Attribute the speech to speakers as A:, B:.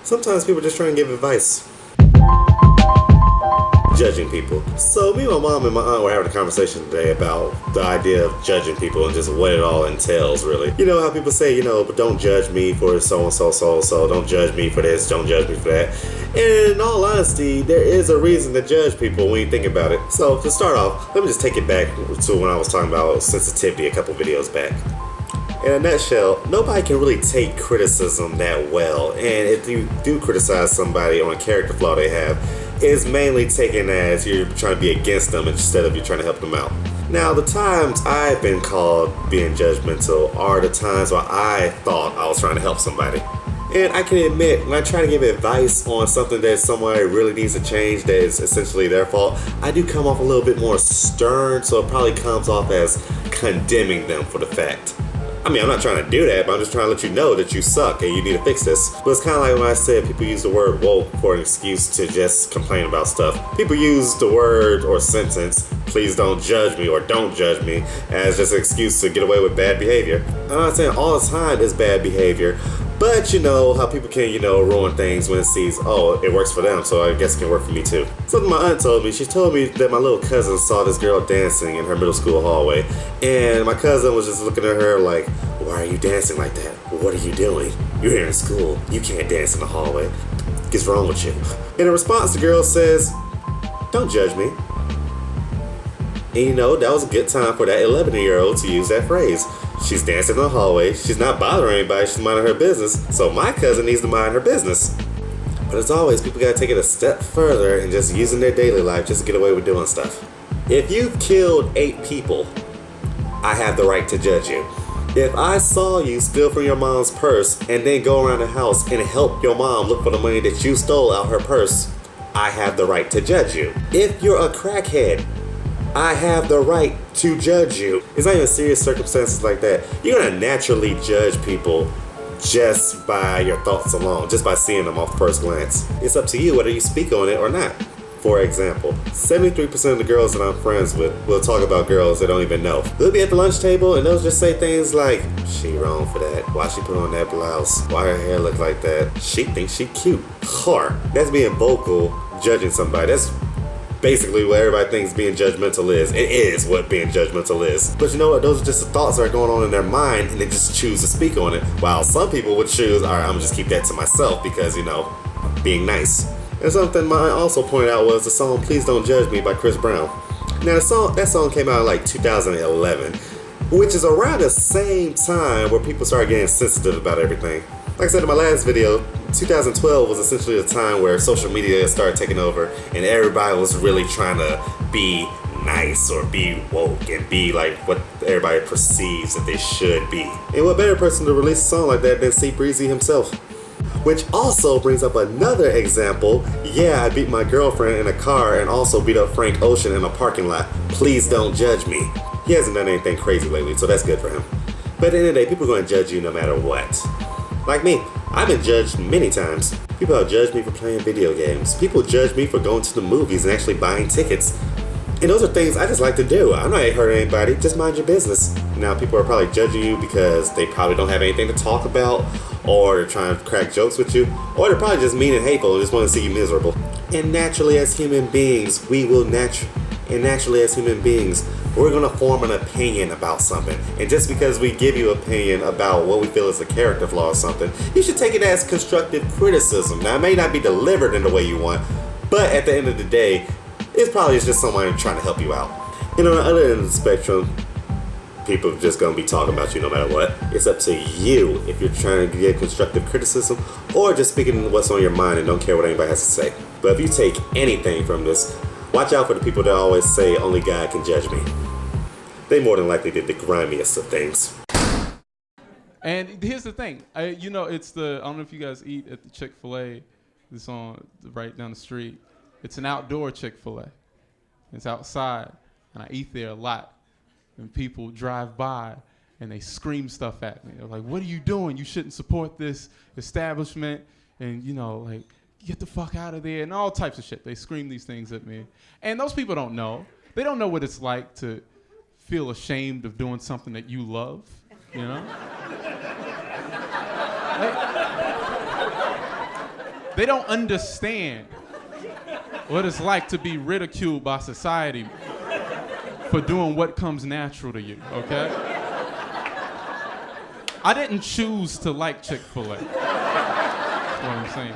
A: Sometimes people just try and give advice. Judging people. So me, my mom, and my aunt were having a conversation today about the idea of judging people and just what it all entails, really. You know how people say, but don't judge me for so-and-so, don't judge me for this, don't judge me for that. And in all honesty, there is a reason to judge people when you think about it. So to start off, let me just take it back to when I was talking about sensitivity a couple videos back. In a nutshell, nobody can really take criticism that well, and if you do criticize somebody on a character flaw they have, it's mainly taken as you're trying to be against them instead of you trying to help them out. Now, the times I've been called being judgmental are the times where I thought I was trying to help somebody. And I can admit, when I try to give advice on something that somebody really needs to change that is essentially their fault, I do come off a little bit more stern, so it probably comes off as condemning them for the fact. I mean, I'm not trying to do that, but I'm just trying to let you know that you suck and you need to fix this. But it's kind of like when I said people use the word woke for an excuse to just complain about stuff. People use the word or sentence, please don't judge me or don't judge me, as just an excuse to get away with bad behavior. I'm not saying all the time is bad behavior, but you know how people can, ruin things when it sees, oh, it works for them, so I guess it can work for me too. Something my aunt told me, she told me that my little cousin saw this girl dancing in her middle school hallway, and my cousin was just looking at her like, why are you dancing like that? What are you doing? You're here in school. You can't dance in the hallway. What's wrong with you? In response, the girl says, don't judge me. And that was a good time for that 11-year-old to use that phrase. She's dancing in the hallway. She's not bothering anybody. She's minding her business. So my cousin needs to mind her business. But as always, people gotta take it a step further and just using their daily life just to get away with doing stuff. If you've killed 8 people, I have the right to judge you. If I saw you steal from your mom's purse and then go around the house and help your mom look for the money that you stole out her purse, I have the right to judge you. If you're a crackhead, I have the right to judge you. It's not even serious circumstances like that. You're gonna naturally judge people just by your thoughts alone, just by seeing them off first glance. It's up to you whether you speak on it or not. For example, 73% of the girls that I'm friends with will talk about girls they don't even know. They'll be at the lunch table and they'll just say things like, she wrong for that. Why she put on that blouse? Why her hair look like that? She thinks she cute. That's being vocal, judging somebody. That's basically what everybody thinks being judgmental is. It is what being judgmental is. But you know what? Those are just the thoughts that are going on in their mind and they just choose to speak on it. While some people would choose, alright, I'm gonna just keep that to myself because, being nice. And something I also pointed out was the song Please Don't Judge Me by Chris Brown. Now that song came out in like 2011, which is around the same time where people started getting sensitive about everything. Like I said in my last video, 2012 was essentially the time where social media started taking over and everybody was really trying to be nice or be woke and be like what everybody perceives that they should be. And what better person to release a song like that than C Breezy himself? Which also brings up another example. Yeah, I beat my girlfriend in a car and also beat up Frank Ocean in a parking lot. Please don't judge me. He hasn't done anything crazy lately, so that's good for him. But at the end of the day, people are going to judge you no matter what. Like me, I've been judged many times. People have judged me for playing video games. People judge me for going to the movies and actually buying tickets. And those are things I just like to do. I'm not hurting anybody, just mind your business. Now, people are probably judging you because they probably don't have anything to talk about, or they're trying to crack jokes with you, or they're probably just mean and hateful and just want to see you miserable. And naturally as human beings, we're going to form an opinion about something. And just because we give you an opinion about what we feel is a character flaw or something, you should take it as constructive criticism. Now, it may not be delivered in the way you want, but at the end of the day, it's probably just someone trying to help you out. And on the other end of the spectrum, people are just going to be talking about you no matter what. It's up to you if you're trying to get constructive criticism or just speaking what's on your mind and don't care what anybody has to say. But if you take anything from this, watch out for the people that always say only God can judge me. They more than likely did the grimiest of things.
B: And here's the thing. I don't know if you guys eat at the Chick-fil-A. It's on right down the street. It's an outdoor Chick-fil-A. It's outside, and I eat there a lot. And people drive by, and they scream stuff at me. They're like, what are you doing? You shouldn't support this establishment. And, get the fuck out of there, and all types of shit. They scream these things at me. And those people don't know. They don't know what it's like to feel ashamed of doing something that you love, They don't understand what it's like to be ridiculed by society for doing what comes natural to you, okay? I didn't choose to like Chick-fil-A. That's what I'm saying.